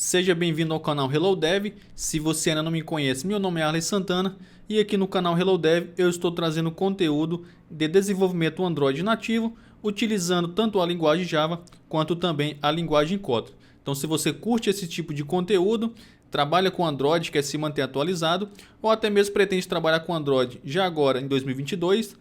Seja bem-vindo ao canal Hello Dev. Se você ainda não me conhece, meu nome é Arley Santana e aqui no canal Hello Dev eu estou trazendo conteúdo de desenvolvimento Android nativo, utilizando tanto a linguagem Java quanto também a linguagem Kotlin. Então, se você curte esse tipo de conteúdo, trabalha com Android, quer se manter atualizado ou até mesmo pretende trabalhar com Android já agora em 2022,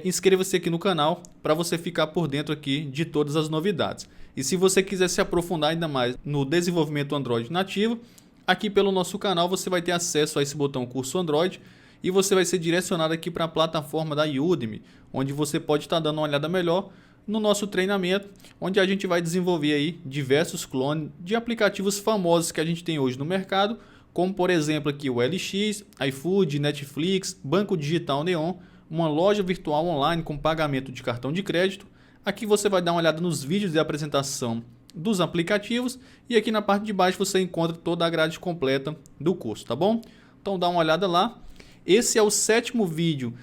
inscreva-se aqui no canal para você ficar por dentro aqui de todas as novidades. E se você quiser se aprofundar ainda mais no desenvolvimento Android nativo, aqui pelo nosso canal você vai ter acesso a esse botão Curso Android e você vai ser direcionado aqui para a plataforma da Udemy, onde você pode estar dando uma olhada melhor no nosso treinamento, onde a gente vai desenvolver aí diversos clones de aplicativos famosos que a gente tem hoje no mercado, como por exemplo aqui o LX, iFood, Netflix, Banco Digital Neon, uma loja virtual online com pagamento de cartão de crédito. Aqui você vai dar uma olhada nos vídeos de apresentação dos aplicativos e aqui na parte de baixo você encontra toda a grade completa do curso, tá bom? Então dá uma olhada lá. Esse é o 7º vídeo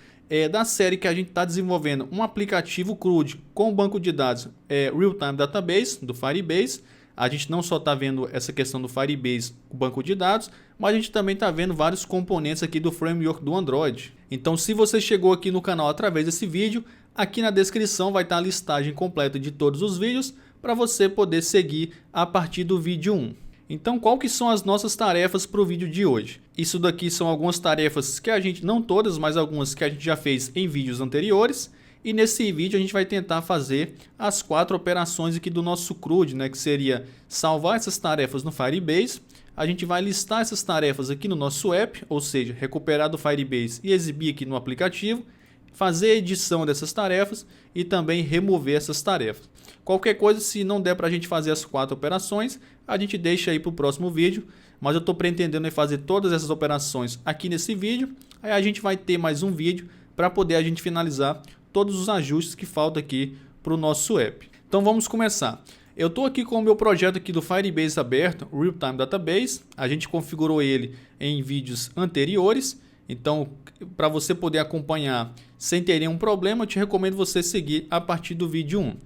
da série que a gente está desenvolvendo um aplicativo CRUD com o banco de dados Real Time Database do Firebase. A gente não só está vendo essa questão do Firebase, o banco de dados, mas a gente também está vendo vários componentes aqui do framework do Android. Então, se você chegou aqui no canal através desse vídeo, aqui na descrição vai estar a listagem completa de todos os vídeos para você poder seguir a partir do vídeo 1. Então, qual que são as nossas tarefas para o vídeo de hoje? Isso daqui são algumas tarefas que a gente, não todas, mas algumas que a gente já fez em vídeos anteriores. E nesse vídeo a gente vai tentar fazer as 4 operações aqui do nosso CRUD, que seria salvar essas tarefas no Firebase. A gente vai listar essas tarefas aqui no nosso app, ou seja, recuperar do Firebase e exibir aqui no aplicativo, fazer a edição dessas tarefas e também remover essas tarefas. Qualquer coisa, se não der para a gente fazer as 4 operações, a gente deixa aí para o próximo vídeo, mas eu estou pretendendo fazer todas essas operações aqui nesse vídeo. Aí a gente vai ter mais um vídeo para poder a gente finalizar todos os ajustes que faltam aqui para o nosso app. Então vamos começar. Eu estou aqui com o meu projeto aqui do Firebase aberto, Real Time Database. A gente configurou ele em vídeos anteriores. Então, para você poder acompanhar sem ter nenhum problema, eu te recomendo você seguir a partir do vídeo 1.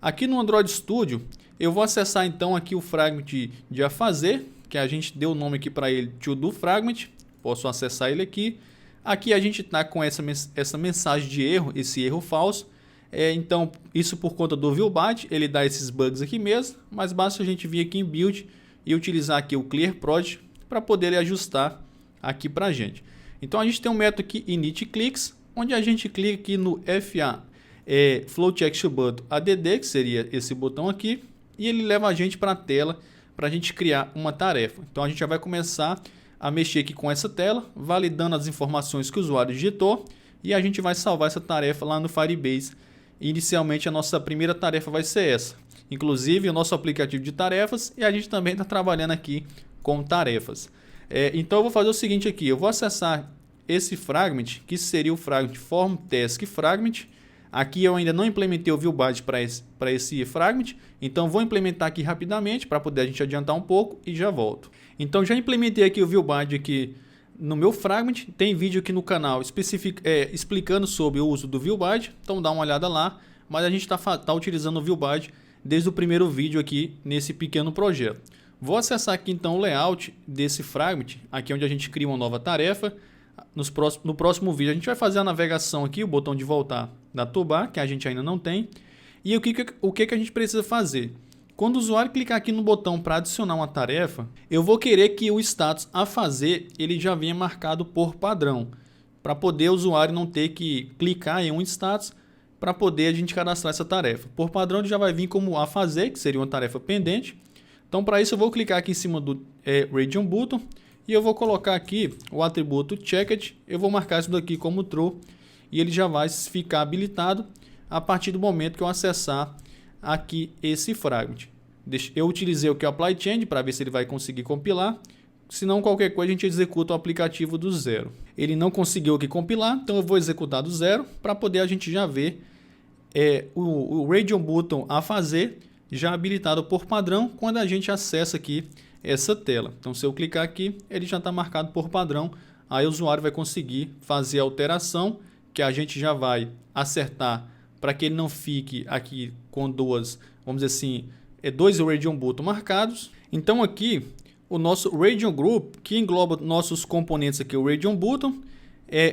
Aqui no Android Studio, eu vou acessar então aqui o fragment de a fazer, que a gente deu o nome aqui para ele, To Do Fragment. Posso acessar ele aqui. Aqui a gente está com essa mensagem de erro, esse erro falso. Então, isso por conta do ViewByte, ele dá esses bugs aqui mesmo, mas basta a gente vir aqui em Build e utilizar aqui o Clear Prod para poder ajustar aqui para a gente. Então, a gente tem um método aqui init clicks, onde a gente clica aqui no FA Float Action Button ADD, que seria esse botão aqui, e ele leva a gente para a tela para a gente criar uma tarefa. Então, a gente já vai começar a mexer aqui com essa tela, validando as informações que o usuário digitou e a gente vai salvar essa tarefa lá no Firebase. Inicialmente a nossa primeira tarefa vai ser essa, inclusive o nosso aplicativo de tarefas, e a gente também está trabalhando aqui com tarefas. Então eu vou fazer o seguinte aqui, eu vou acessar esse fragment, que seria o fragment Form Task Fragment. Aqui eu ainda não implementei o ViewByte para esse fragment, então vou implementar aqui rapidamente para poder a gente adiantar um pouco e já volto. Então já implementei aqui o ViewByte aqui no meu fragment, tem vídeo aqui no canal explicando sobre o uso do ViewByte, então dá uma olhada lá, mas a gente tá utilizando o ViewByte desde o primeiro vídeo aqui nesse pequeno projeto. Vou acessar aqui então o layout desse fragment, aqui onde a gente cria uma nova tarefa. No próximo vídeo a gente vai fazer a navegação aqui, o botão de voltar da toolbar, que a gente ainda não tem. E o que a gente precisa fazer? Quando o usuário clicar aqui no botão para adicionar uma tarefa, eu vou querer que o status a fazer ele já venha marcado por padrão, para poder o usuário não ter que clicar em um status para poder a gente cadastrar essa tarefa. Por padrão ele já vai vir como a fazer, que seria uma tarefa pendente. Então para isso eu vou clicar aqui em cima do Region Button e eu vou colocar aqui o atributo Checked, eu vou marcar isso daqui como True e ele já vai ficar habilitado a partir do momento que eu acessar aqui esse fragment. Eu utilizei o que é o Apply Change para ver se ele vai conseguir compilar. Se não, qualquer coisa a gente executa o aplicativo do zero. Ele não conseguiu aqui compilar, então eu vou executar do zero para poder a gente já ver o Region Button a fazer já habilitado por padrão quando a gente acessa aqui essa tela. Então se eu clicar aqui, ele já está marcado por padrão. Aí o usuário vai conseguir fazer a alteração que a gente já vai acertar para que ele não fique aqui com dois Region Button marcados. Então aqui o nosso Radeon Group, que engloba nossos componentes aqui, o Radeon Button.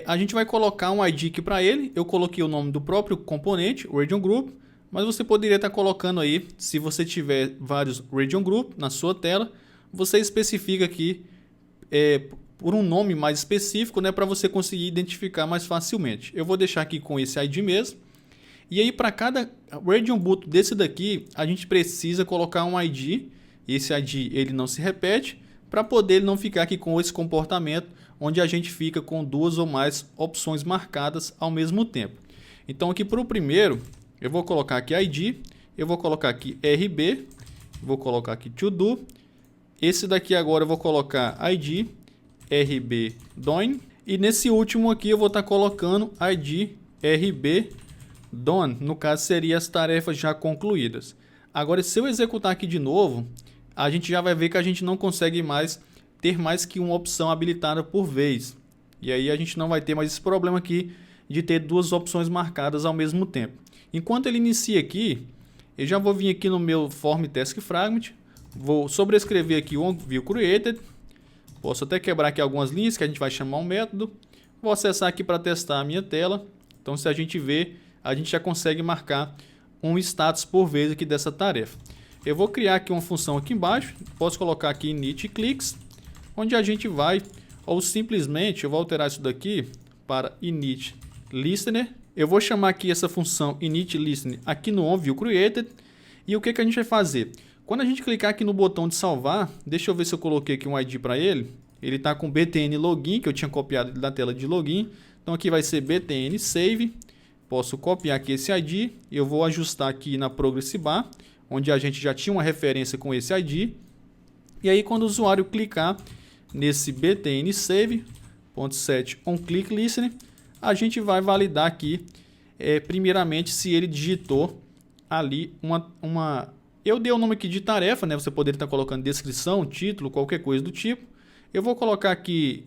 A gente vai colocar um ID aqui para ele. Eu coloquei o nome do próprio componente, o Radeon Group, mas você poderia estar colocando aí, se você tiver vários Radeon Group na sua tela, você especifica aqui por um nome mais específico, né, para você conseguir identificar mais facilmente. Eu vou deixar aqui com esse ID mesmo. E aí para cada Radeon Button desse daqui, a gente precisa colocar um ID. Esse ID ele não se repete, para poder ele não ficar aqui com esse comportamento onde a gente fica com duas ou mais opções marcadas ao mesmo tempo. Então aqui para o primeiro, eu vou colocar aqui ID, eu vou colocar aqui RB, vou colocar aqui to do. Esse daqui agora eu vou colocar ID RB done, e nesse último aqui eu vou estar colocando ID RB done, no caso seria as tarefas já concluídas. Agora se eu executar aqui de novo, a gente já vai ver que a gente não consegue mais ter mais que uma opção habilitada por vez. E aí a gente não vai ter mais esse problema aqui de ter duas opções marcadas ao mesmo tempo. Enquanto ele inicia aqui, eu já vou vir aqui no meu Form Task Fragment, vou sobrescrever aqui o View Created, posso até quebrar aqui algumas linhas que a gente vai chamar um método, vou acessar aqui para testar a minha tela. Então se a gente ver, a gente já consegue marcar um status por vez aqui dessa tarefa. Eu vou criar aqui uma função aqui embaixo, posso colocar aqui init clicks, onde a gente vai, ou simplesmente eu vou alterar isso daqui para init listener. Eu vou chamar aqui essa função init listener aqui no onViewCreated. E o que a gente vai fazer? Quando a gente clicar aqui no botão de salvar, deixa eu ver se eu coloquei aqui um ID para ele. Ele está com btn login, que eu tinha copiado da tela de login. Então aqui vai ser btn save. Posso copiar aqui esse ID. Eu vou ajustar aqui na Progress Bar, onde a gente já tinha uma referência com esse ID. E aí quando o usuário clicar nesse btn save.set onClickListener, a gente vai validar aqui primeiramente se ele digitou ali eu dei o nome aqui de tarefa, né? Você poderia estar colocando descrição, título, qualquer coisa do tipo. Eu vou colocar aqui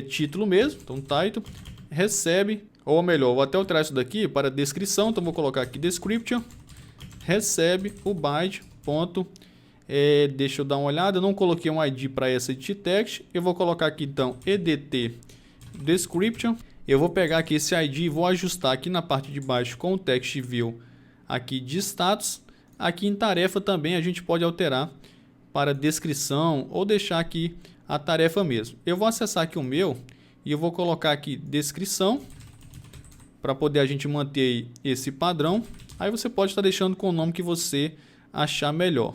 título mesmo, então title, recebe, ou melhor, vou até alterar isso daqui para descrição, então vou colocar aqui description, recebe o byte, ponto, deixa eu dar uma olhada, eu não coloquei um ID para essa edit text, eu vou colocar aqui então edt description, eu vou pegar aqui esse ID e vou ajustar aqui na parte de baixo com o text view aqui de status. Aqui em tarefa também a gente pode alterar para descrição ou deixar aqui a tarefa mesmo. Eu vou acessar aqui o meu e eu vou colocar aqui descrição para poder a gente manter esse padrão. Aí você pode estar deixando com o nome que você achar melhor.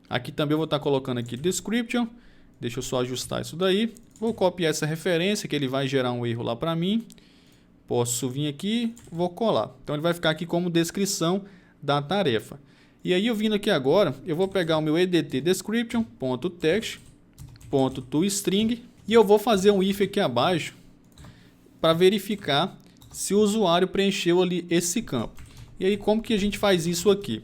Aqui também eu vou estar colocando aqui description. Deixa eu só ajustar isso daí. Vou copiar essa referência que ele vai gerar um erro lá para mim. Posso vir aqui, vou colar. Então ele vai ficar aqui como descrição da tarefa. E aí eu vindo aqui agora, eu vou pegar o meu edt description.text.toString e eu vou fazer um if aqui abaixo para verificar se o usuário preencheu ali esse campo. E aí como que a gente faz isso aqui?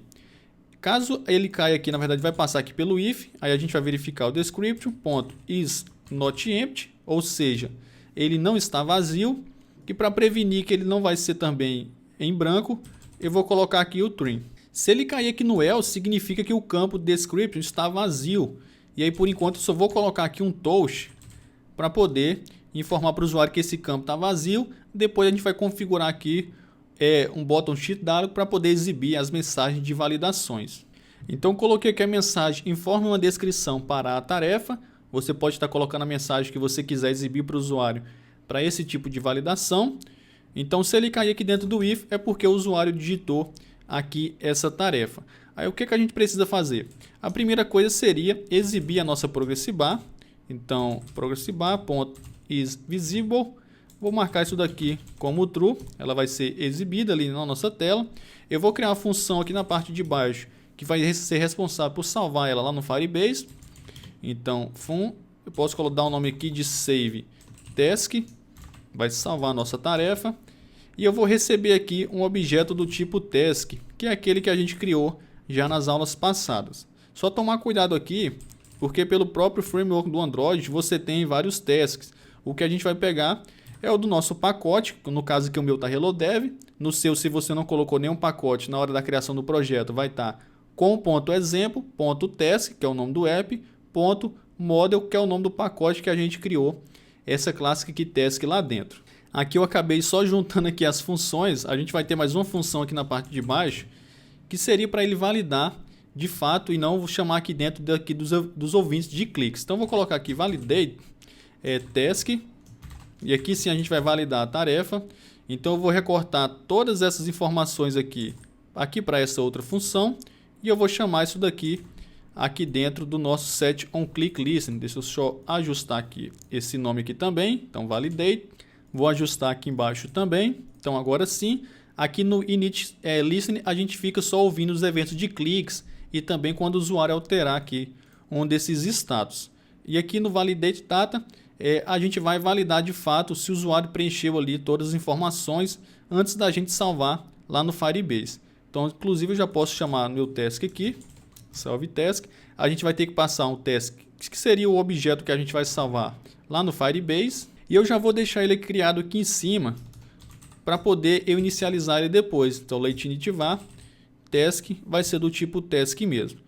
Caso ele caia aqui, na verdade vai passar aqui pelo if, aí a gente vai verificar o description.isNotEmpty, ou seja, ele não está vazio, e para prevenir que ele não vai ser também em branco, eu vou colocar aqui o trim. Se ele cair aqui no else, significa que o campo description está vazio. E aí por enquanto eu só vou colocar aqui um toast para poder informar para o usuário que esse campo está vazio. Depois a gente vai configurar aqui um button sheet dialog para poder exibir as mensagens de validações. Então coloquei aqui a mensagem informe uma descrição para a tarefa. Você pode estar colocando a mensagem que você quiser exibir para o usuário para esse tipo de validação. Então se ele cair aqui dentro do if é porque o usuário digitou aqui essa tarefa. Aí o que a gente precisa fazer? A primeira coisa seria exibir a nossa Progress Bar. Então Progress Bar.isVisible. Vou marcar isso daqui como true. Ela vai ser exibida ali na nossa tela. Eu vou criar uma função aqui na parte de baixo que vai ser responsável por salvar ela lá no Firebase. Então eu posso dar um nome aqui de save task. Vai salvar a nossa tarefa. E eu vou receber aqui um objeto do tipo task, que é aquele que a gente criou já nas aulas passadas. Só tomar cuidado aqui, porque pelo próprio framework do Android você tem vários tasks. O que a gente vai pegar é o do nosso pacote, no caso aqui o meu está HelloDev. No seu, se você não colocou nenhum pacote na hora da criação do projeto, vai estar com .exemplo.task, que é o nome do app, model, que é o nome do pacote que a gente criou essa classe aqui task lá dentro. Aqui eu acabei só juntando aqui as funções. A gente vai ter mais uma função aqui na parte de baixo, que seria para ele validar de fato e não vou chamar aqui dentro daqui dos ouvintes de cliques. Então vou colocar aqui validate task, e aqui sim a gente vai validar a tarefa. Então eu vou recortar todas essas informações aqui para essa outra função, e eu vou chamar isso daqui dentro do nosso set onClickListening. Deixa eu só ajustar aqui esse nome aqui também. Então validate, vou ajustar aqui embaixo também. Então agora sim, aqui no init listening a gente fica só ouvindo os eventos de cliques e também quando o usuário alterar aqui um desses status. E aqui no validate data a gente vai validar de fato se o usuário preencheu ali todas as informações antes da gente salvar lá no Firebase. Então inclusive eu já posso chamar meu task aqui, salve task. A gente vai ter que passar um task que seria o objeto que a gente vai salvar lá no Firebase. E eu já vou deixar ele criado aqui em cima para poder eu inicializar ele depois. Então lateInitVar task vai ser do tipo task mesmo.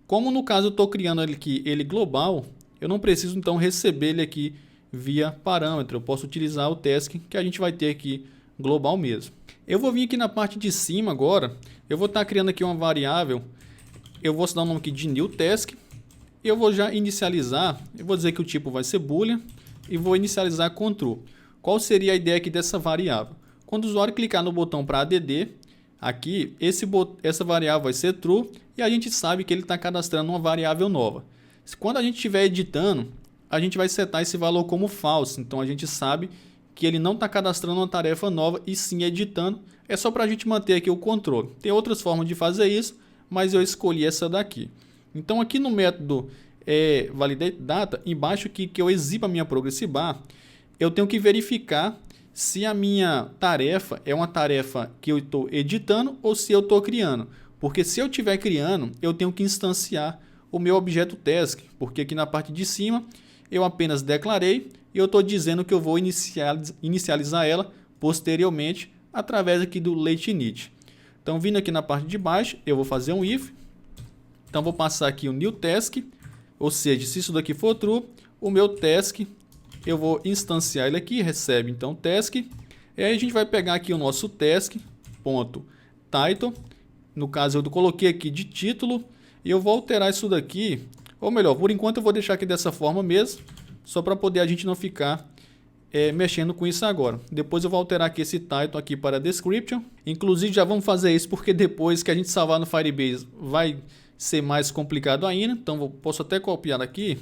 Como no caso eu estou criando ele global, eu não preciso então receber ele aqui via parâmetro. Eu posso utilizar o task que a gente vai ter aqui global mesmo. Eu vou vir aqui na parte de cima agora. Eu vou estar criando aqui uma variável. Eu vou dar o nome aqui de new task. Eu vou já inicializar. Eu vou dizer que o tipo vai ser boolean e vou inicializar com true. Qual seria a ideia aqui dessa variável? Quando o usuário clicar no botão para add, aqui essa variável vai ser true e a gente sabe que ele está cadastrando uma variável nova. Quando a gente estiver editando, a gente vai setar esse valor como false. Então a gente sabe que ele não está cadastrando uma tarefa nova e sim editando. É só para a gente manter aqui o controle. Tem outras formas de fazer isso, mas eu escolhi essa daqui. Então aqui no método validate data, embaixo aqui que eu exibo a minha progress bar, eu tenho que verificar se a minha tarefa é uma tarefa que eu estou editando ou se eu estou criando. Porque se eu estiver criando, eu tenho que instanciar o meu objeto task, porque aqui na parte de cima eu apenas declarei e eu estou dizendo que eu vou inicializar ela posteriormente através aqui do lateInit. Então vindo aqui na parte de baixo, eu vou fazer um if. Então vou passar aqui o new task, ou seja, se isso daqui for true, o meu task eu vou instanciar ele aqui, recebe então task. E aí a gente vai pegar aqui o nosso task.title. No caso eu coloquei aqui de título e eu vou alterar isso daqui, ou melhor, por enquanto eu vou deixar aqui dessa forma mesmo, só para poder a gente não ficar mexendo com isso agora. Depois eu vou alterar aqui esse title aqui para description. Inclusive já vamos fazer isso porque depois que a gente salvar no Firebase vai ser mais complicado ainda. Então eu posso até copiar aqui,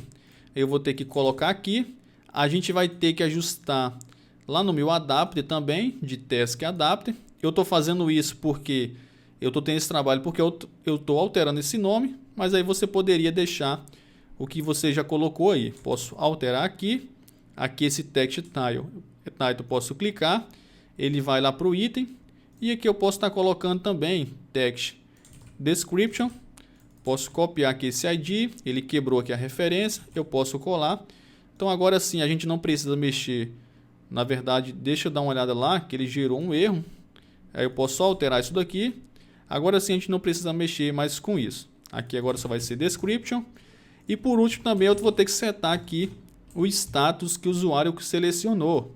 eu vou ter que colocar aqui. A gente vai ter que ajustar lá no meu adapter também, de task adapter. Eu estou fazendo isso porque eu estou tendo esse trabalho, porque eu estou alterando esse nome, mas aí você poderia deixar o que você já colocou aí. Posso alterar aqui esse text title posso clicar, ele vai lá para o item, e aqui eu posso estar colocando também text description. Posso copiar aqui esse ID, ele quebrou aqui a referência, eu posso colar. Então agora sim a gente não precisa mexer. Na verdade, deixa eu dar uma olhada lá, que ele gerou um erro. Aí eu posso só alterar isso daqui. Agora sim a gente não precisa mexer mais com isso. Aqui agora só vai ser description. E por último também eu vou ter que setar aqui o status que o usuário selecionou.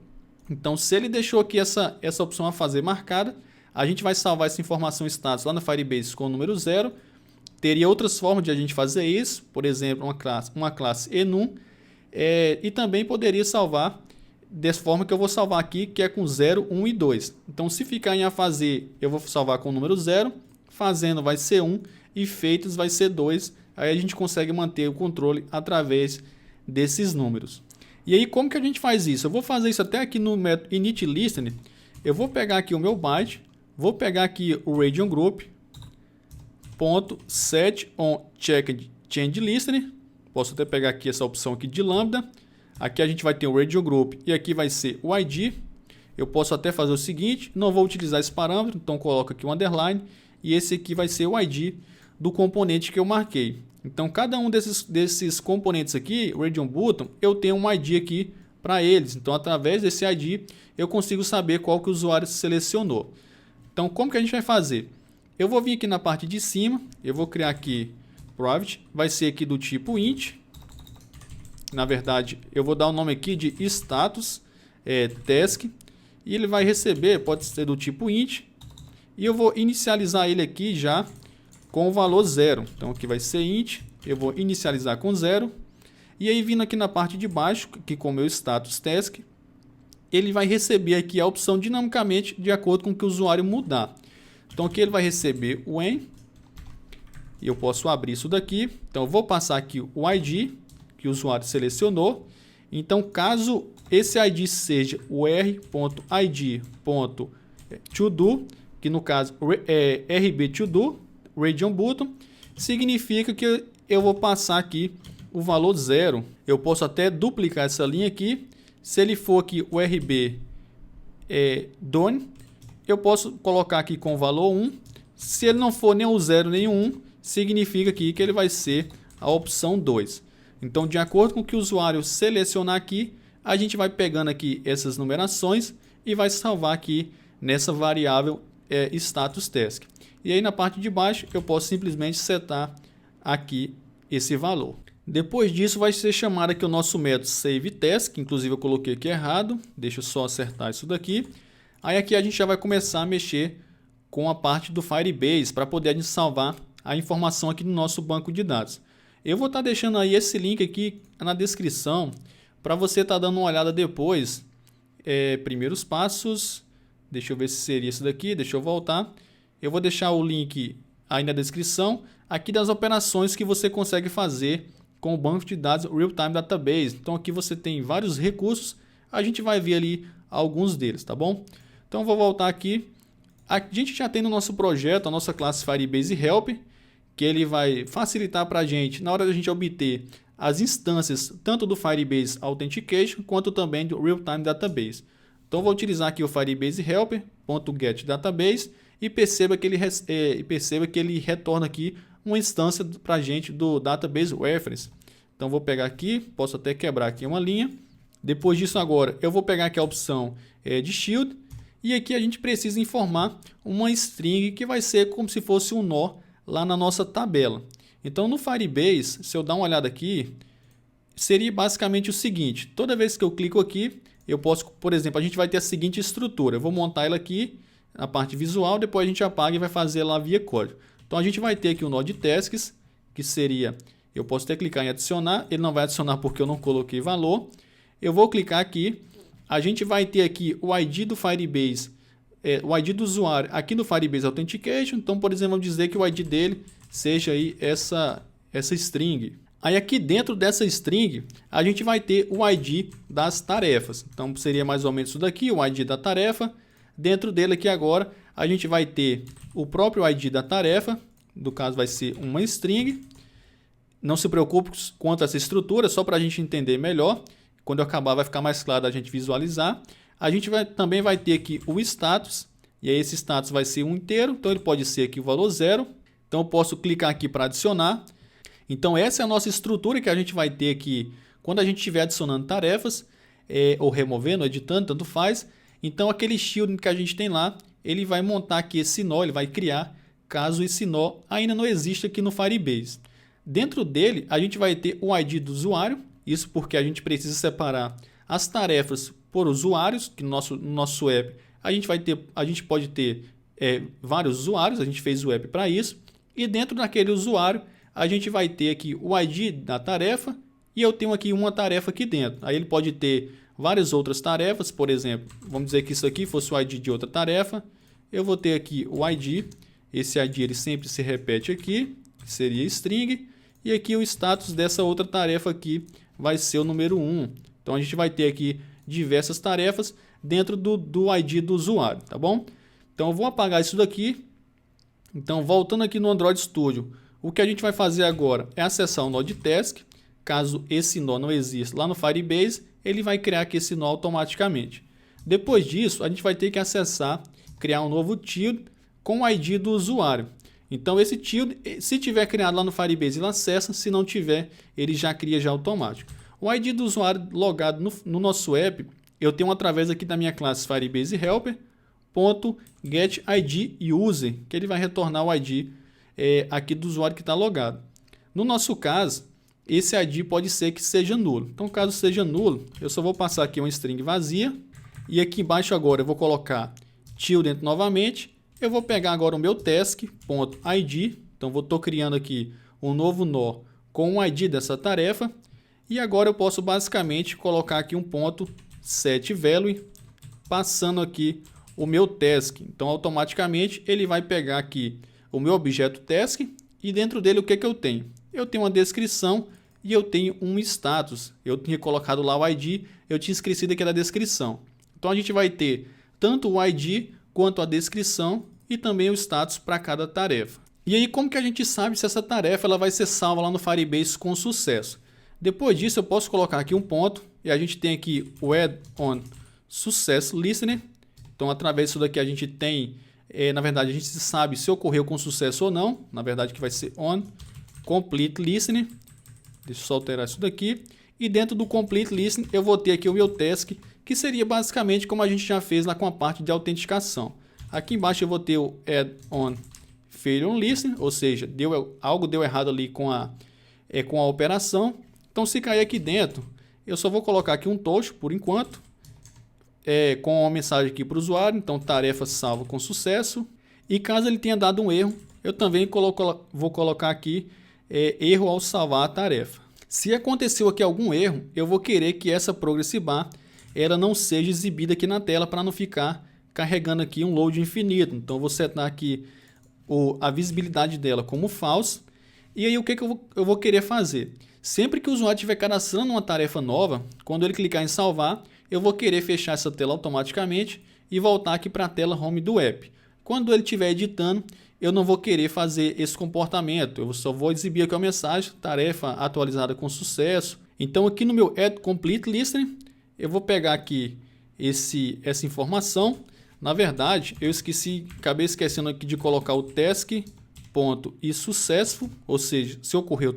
Então se ele deixou aqui essa opção a fazer marcada, a gente vai salvar essa informação status lá no Firebase com o número 0. Teria outras formas de a gente fazer isso, por exemplo, uma classe enum. E também poderia salvar dessa forma que eu vou salvar aqui, que é com 0, 1 e 2. Então se ficar em a fazer, eu vou salvar com o número 0, fazendo vai ser 1 e feitos vai ser 2. Aí a gente consegue manter o controle através desses números. E aí como que a gente faz isso? Eu vou fazer isso até aqui no método initListening. Eu vou pegar aqui o meu byte, vou pegar aqui o region group, .setOnCheckedChangeListening. Posso até pegar aqui essa opção aqui de lambda. Aqui a gente vai ter o region group e aqui vai ser o ID. Eu posso até fazer o seguinte, não vou utilizar esse parâmetro, então coloco aqui um underline e esse aqui vai ser o ID do componente que eu marquei. Então cada um desses componentes aqui, region button, eu tenho um ID aqui para eles. Então através desse ID eu consigo saber qual que o usuário selecionou. Então como que a gente vai fazer? Eu vou vir aqui na parte de cima, eu vou criar aqui private, vai ser aqui do tipo int. na verdade, eu vou dar o nome aqui de status task, e ele vai receber, pode ser do tipo int, e eu vou inicializar ele aqui já com o valor 0. Então aqui vai ser int, eu vou inicializar com 0, e aí vindo aqui na parte de baixo, que com o meu status task, ele vai receber aqui a opção dinamicamente de acordo com o que o usuário mudar. Então aqui ele vai receber o when, e eu posso abrir isso daqui. Então eu vou passar aqui o ID que o usuário selecionou. Então caso esse ID seja o r.id.todo, que no caso é rbTodo, region button, significa que eu vou passar aqui o valor 0. Eu posso até duplicar essa linha aqui. Se ele for aqui o RB done, eu posso colocar aqui com o valor 1. Se ele não for nem o 0 nem o 1, significa aqui que ele vai ser a opção 2. Então, de acordo com o que o usuário selecionar aqui, a gente vai pegando aqui essas numerações e vai salvar aqui nessa variável status task. E aí na parte de baixo eu posso simplesmente setar aqui esse valor. Depois disso vai ser chamado aqui o nosso método saveTask, inclusive eu coloquei aqui errado, deixa eu só acertar isso daqui. Aí aqui a gente já vai começar a mexer com a parte do Firebase para poder a gente salvar a informação aqui no nosso banco de dados. Eu vou estar deixando aí esse link aqui na descrição para você estar dando uma olhada depois. Primeiros passos, deixa eu ver se seria isso daqui, deixa eu voltar. Eu vou deixar o link aí na descrição aqui das operações que você consegue fazer com o banco de dados Real-Time Database. Então aqui você tem vários recursos, a gente vai ver ali alguns deles, tá bom? Então vou voltar aqui. A gente já tem no nosso projeto a nossa classe Firebase Help, que ele vai facilitar para a gente na hora da gente obter as instâncias tanto do Firebase Authentication quanto também do Real-Time Database. Então vou utilizar aqui o Firebase Help.getDatabase e perceba que ele retorna aqui uma instância para a gente do Database Reference. Então vou pegar aqui, posso até quebrar aqui uma linha. Depois disso agora eu vou pegar aqui a opção de Shield e aqui a gente precisa informar uma string que vai ser como se fosse um nó lá na nossa tabela. Então no Firebase, se eu dar uma olhada aqui, seria basicamente o seguinte: toda vez que eu clico aqui, eu posso, por exemplo, a gente vai ter a seguinte estrutura. Eu vou montar ela aqui na parte visual, depois a gente apaga e vai fazer lá via código. Então a gente vai ter aqui o nó de tasks, que seria, eu posso até clicar em adicionar, ele não vai adicionar porque eu não coloquei valor. Eu vou clicar aqui, a gente vai ter aqui o ID do Firebase, o ID do usuário aqui no Firebase Authentication. Então, por exemplo, vamos dizer que o ID dele seja aí essa string. Aí aqui dentro dessa string, a gente vai ter o ID das tarefas. Então seria mais ou menos isso daqui, o ID da tarefa. Dentro dele aqui agora, a gente vai ter o próprio ID da tarefa, no caso vai ser uma string. Não se preocupe quanto a essa estrutura, só para a gente entender melhor. Quando eu acabar vai ficar mais claro da gente visualizar. A gente também vai ter aqui o status, e aí esse status vai ser um inteiro, então ele pode ser aqui o valor 0. Então eu posso clicar aqui para adicionar. Então essa é a nossa estrutura que a gente vai ter aqui quando a gente estiver adicionando tarefas, ou removendo, editando, tanto faz. Então aquele shield que a gente tem lá, ele vai montar aqui esse nó, ele vai criar, caso esse nó ainda não exista aqui no Firebase. Dentro dele a gente vai ter o ID do usuário, isso porque a gente precisa separar as tarefas por usuários, que no nosso app a gente pode ter vários usuários, a gente fez o app para isso. E dentro daquele usuário, a gente vai ter aqui o ID da tarefa e eu tenho aqui uma tarefa aqui dentro. Aí ele pode ter várias outras tarefas, por exemplo, vamos dizer que isso aqui fosse o ID de outra tarefa. Eu vou ter aqui o ID, esse ID ele sempre se repete aqui, que seria string, e aqui o status dessa outra tarefa aqui vai ser o número 1. Então a gente vai ter aqui diversas tarefas dentro do ID do usuário, tá bom? Então eu vou apagar isso daqui. Então, voltando aqui no Android Studio, o que a gente vai fazer agora é acessar o nó de task. Caso esse nó não exista lá no Firebase, ele vai criar aqui esse nó automaticamente. Depois disso, a gente vai ter que criar um novo tilde com o ID do usuário. Então, esse tilde, se tiver criado lá no Firebase, ele acessa. Se não tiver, ele já cria já automático. O ID do usuário logado no nosso app, eu tenho através aqui da minha classe Firebase Helper, .getIDUser, que ele vai retornar o ID aqui do usuário que está logado. No nosso caso, esse ID pode ser que seja nulo. Então, caso seja nulo, eu só vou passar aqui uma string vazia. E aqui embaixo agora eu vou colocar tilde novamente. Eu vou pegar agora o meu task.id. Então, estou criando aqui um novo nó com o ID dessa tarefa. E agora eu posso basicamente colocar aqui um ponto setValue, passando aqui o meu task. Então, automaticamente ele vai pegar aqui o meu objeto task. E dentro dele o que eu tenho? Eu tenho uma descrição e eu tenho um status. Eu tinha colocado lá o ID, eu tinha esquecido aqui da descrição. Então a gente vai ter tanto o ID quanto a descrição e também o status para cada tarefa. E aí como que a gente sabe se essa tarefa ela vai ser salva lá no Firebase com sucesso? Depois disso eu posso colocar aqui um ponto e a gente tem aqui o add-on success listener. Então através disso daqui a gente tem, na verdade a gente sabe se ocorreu com sucesso ou não. Na verdade que vai ser on complete listener. Deixa eu só alterar isso daqui. E dentro do complete listener eu vou ter aqui o meu task, que seria basicamente como a gente já fez lá com a parte de autenticação. Aqui embaixo eu vou ter o add-on failure listener, ou seja, algo deu errado ali com a operação. Então se cair aqui dentro, eu só vou colocar aqui um toast por enquanto, com uma mensagem aqui para o usuário, então tarefa salva com sucesso. E caso ele tenha dado um erro, eu também vou colocar aqui erro ao salvar a tarefa. Se aconteceu aqui algum erro, eu vou querer que essa progress bar ela não seja exibida aqui na tela para não ficar carregando aqui um load infinito. Então eu vou setar aqui a visibilidade dela como false. E aí o que eu vou querer fazer? Sempre que o usuário estiver cadastrando uma tarefa nova, quando ele clicar em salvar, eu vou querer fechar essa tela automaticamente e voltar aqui para a tela home do app. Quando ele estiver editando, eu não vou querer fazer esse comportamento. Eu só vou exibir aqui a mensagem, tarefa atualizada com sucesso. Então aqui no meu add complete listener, eu vou pegar aqui essa informação. Na verdade, eu acabei esquecendo aqui de colocar o task.isSuccessful, ou seja, se ocorreu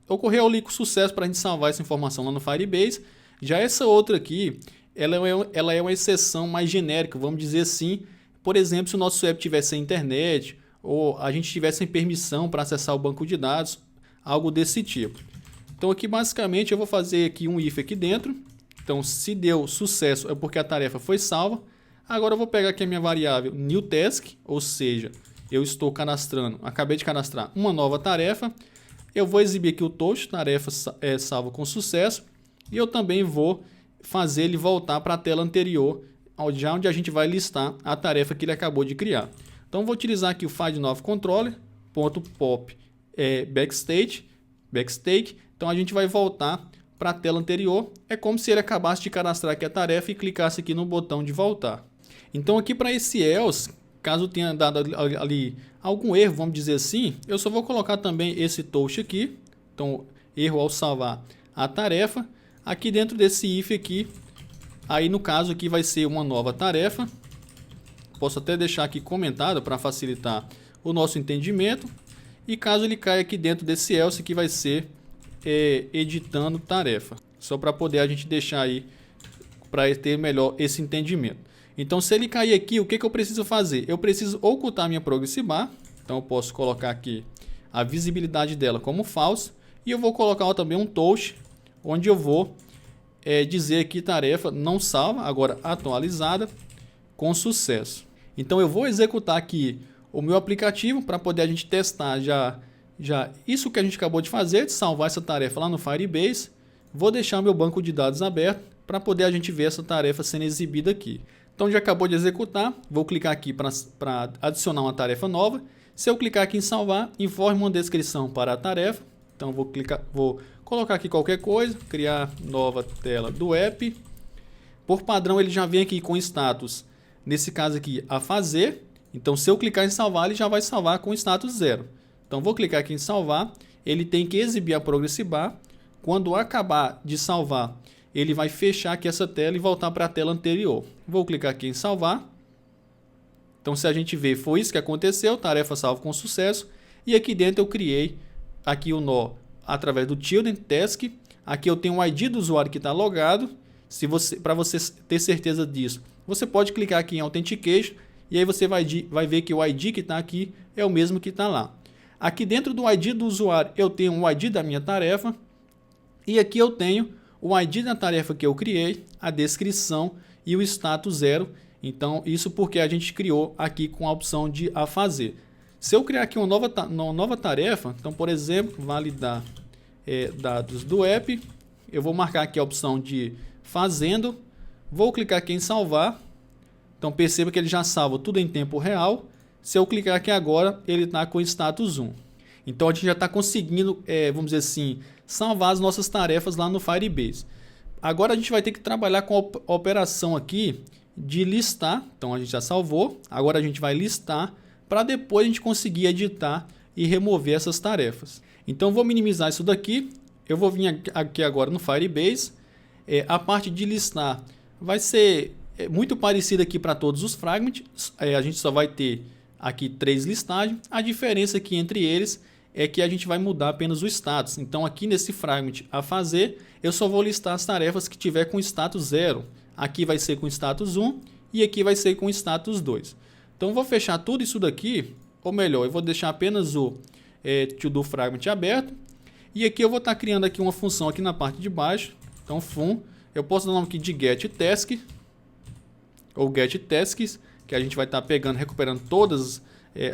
ocorreu ali com sucesso para a gente salvar essa informação lá no Firebase. Já essa outra aqui, ela é uma exceção mais genérica, vamos dizer assim. Por exemplo, se o nosso app tivesse sem internet ou a gente tivesse sem permissão para acessar o banco de dados, algo desse tipo. Então aqui basicamente eu vou fazer aqui um if aqui dentro. Então se deu sucesso é porque a tarefa foi salva. Agora eu vou pegar aqui a minha variável new task, ou seja, eu estou acabei de cadastrar uma nova tarefa. Eu vou exibir aqui o toast, tarefa salva com sucesso. E eu também vou fazer ele voltar para a tela anterior, onde a gente vai listar a tarefa que ele acabou de criar. Então vou utilizar aqui o find_novo_controller.pop backstage. Então a gente vai voltar para a tela anterior. É como se ele acabasse de cadastrar aqui a tarefa e clicasse aqui no botão de voltar. Então aqui para esse else, caso tenha dado ali algum erro, vamos dizer assim, eu só vou colocar também esse toast aqui. Então erro ao salvar a tarefa. Aqui dentro desse if aqui, aí no caso aqui vai ser uma nova tarefa. Posso até deixar aqui comentado para facilitar o nosso entendimento. E caso ele caia aqui dentro desse else, que vai ser editando tarefa. Só para poder a gente deixar aí, para ter melhor esse entendimento. Então se ele cair aqui, o que eu preciso fazer? Eu preciso ocultar minha progress bar. Então eu posso colocar aqui a visibilidade dela como false. E eu vou colocar também um toast, onde eu vou dizer que tarefa não salva, agora atualizada com sucesso. Então eu vou executar aqui o meu aplicativo para poder a gente testar já isso que a gente acabou de fazer, de salvar essa tarefa lá no Firebase. Vou deixar meu banco de dados aberto para poder a gente ver essa tarefa sendo exibida aqui. Então já acabou de executar, vou clicar aqui para adicionar uma tarefa nova. Se eu clicar aqui em salvar, informe uma descrição para a tarefa. Então vou colocar aqui qualquer coisa, criar nova tela do app. Por padrão ele já vem aqui com status, nesse caso aqui, a fazer. Então se eu clicar em salvar, ele já vai salvar com status 0. Então vou clicar aqui em salvar, ele tem que exibir a progress bar. Quando acabar de salvar, ele vai fechar aqui essa tela e voltar para a tela anterior. Vou clicar aqui em salvar. Então se a gente ver, foi isso que aconteceu, tarefa salva com sucesso. E aqui dentro eu criei aqui o nó através do tilde task. Aqui eu tenho o ID do usuário que está logado. Para você ter certeza disso, você pode clicar aqui em Authentication e aí você vai ver que o ID que está aqui é o mesmo que está lá. Aqui dentro do ID do usuário eu tenho o ID da minha tarefa. E aqui eu tenho o ID da tarefa que eu criei, a descrição e o status 0. Então, isso porque a gente criou aqui com a opção de a fazer. Se eu criar aqui uma nova tarefa, então, por exemplo, validar dados do app, eu vou marcar aqui a opção de fazendo, vou clicar aqui em salvar. Então, perceba que ele já salva tudo em tempo real. Se eu clicar aqui agora, ele está com status 1. Então, a gente já está conseguindo, vamos dizer assim, salvar as nossas tarefas lá no Firebase. Agora, a gente vai ter que trabalhar com a operação aqui de listar. Então, a gente já salvou. Agora, a gente vai listar para depois a gente conseguir editar e remover essas tarefas. Então, vou minimizar isso daqui. Eu vou vir aqui agora no Firebase. A parte de listar vai ser muito parecida aqui para todos os fragments. A gente só vai ter aqui 3 listagens. A diferença aqui entre eles é que a gente vai mudar apenas o status. Então, aqui nesse fragment a fazer, eu só vou listar as tarefas que tiver com status 0. Aqui vai ser com status 1 e aqui vai ser com status 2. Então, eu vou fechar tudo isso daqui, ou melhor, eu vou deixar apenas o to-do fragment aberto. E aqui eu vou estar criando aqui uma função aqui na parte de baixo. Então, fun, eu posso dar o nome aqui de getTask, ou getTasks, que a gente vai estar pegando, recuperando todas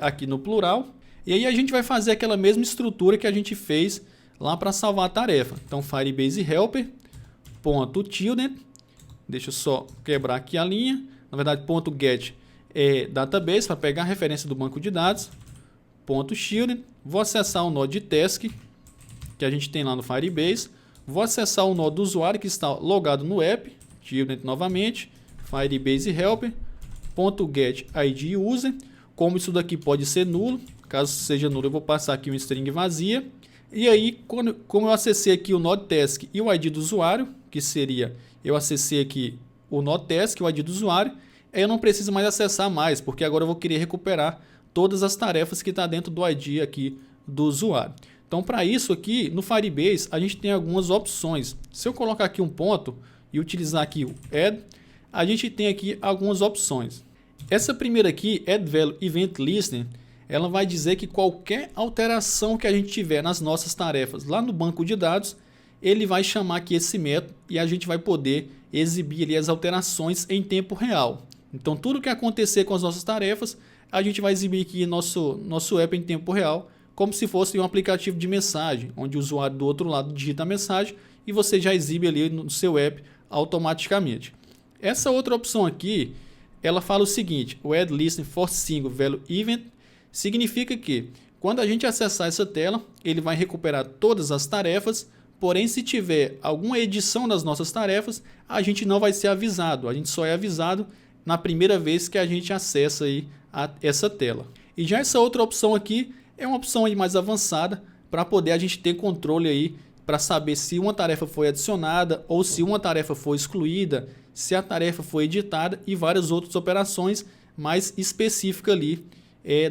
aqui no plural. E aí a gente vai fazer aquela mesma estrutura que a gente fez lá para salvar a tarefa. Então, Firebase Helper, .children, deixa eu só quebrar aqui a linha, na verdade, .get database, para pegar a referência do banco de dados, .children, vou acessar o nó de task, que a gente tem lá no Firebase, vou acessar o nó do usuário que está logado no app, children novamente, Firebase Helper, .get ID user, como isso daqui pode ser nulo, caso seja nulo eu vou passar aqui uma string vazia, e aí como eu acessei aqui o nó de task e o ID do usuário, que seria, eu acessei aqui o nó task, o ID do usuário, aí eu não preciso mais acessar mais, porque agora eu vou querer recuperar todas as tarefas que está dentro do ID aqui do usuário. Então, para isso aqui, no Firebase, a gente tem algumas opções. Se eu colocar aqui um ponto e utilizar aqui o add, a gente tem aqui algumas opções. Essa primeira aqui, add value event listener, ela vai dizer que qualquer alteração que a gente tiver nas nossas tarefas lá no banco de dados, ele vai chamar aqui esse método e a gente vai poder exibir ali as alterações em tempo real. Então, tudo que acontecer com as nossas tarefas, a gente vai exibir aqui nosso app em tempo real, como se fosse um aplicativo de mensagem, onde o usuário do outro lado digita a mensagem e você já exibe ali no seu app automaticamente. Essa outra opção aqui, ela fala o seguinte, o Add Listener for Single Value Event, significa que quando a gente acessar essa tela, ele vai recuperar todas as tarefas, porém se tiver alguma edição das nossas tarefas, a gente não vai ser avisado, a gente só é avisado na primeira vez que a gente acessa aí essa tela. E já essa outra opção aqui é uma opção aí mais avançada para poder a gente ter controle aí para saber se uma tarefa foi adicionada ou se uma tarefa foi excluída, se a tarefa foi editada e várias outras operações mais específicas ali